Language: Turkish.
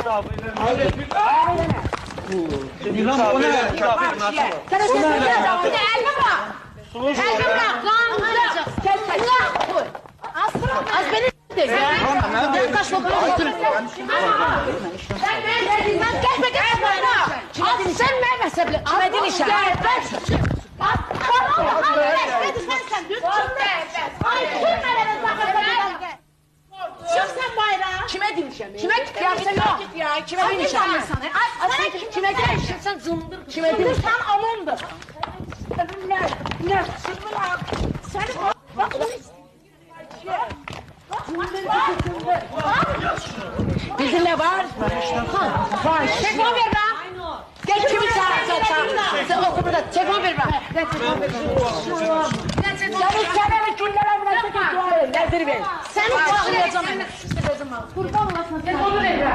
İlan o ne? Sen de elini bırak. Elini bırak. Az beni de. Ben kaçma bana otur. Sen gelme bana. Sen ne mesele? Kime dinişe? Bak, sen düz çık. Ay, sürmelere sakın. Çık sen bayrağı. Kime dinişem? Kime kıyafet yok? Kime dinişem? Sen kime dinişem? Sen zındır. Kime dinişem? Sen alındır. Ne? Seni bak. Bizimle var. Var. Telefon ver bana. Gel kimi çağır. Sen oku burada. Telefon ver bana. Seni çeneni küllere bıraktık. Nedir ben? Seni çağıracağım. Kurban olasın. Telefonu ver bana.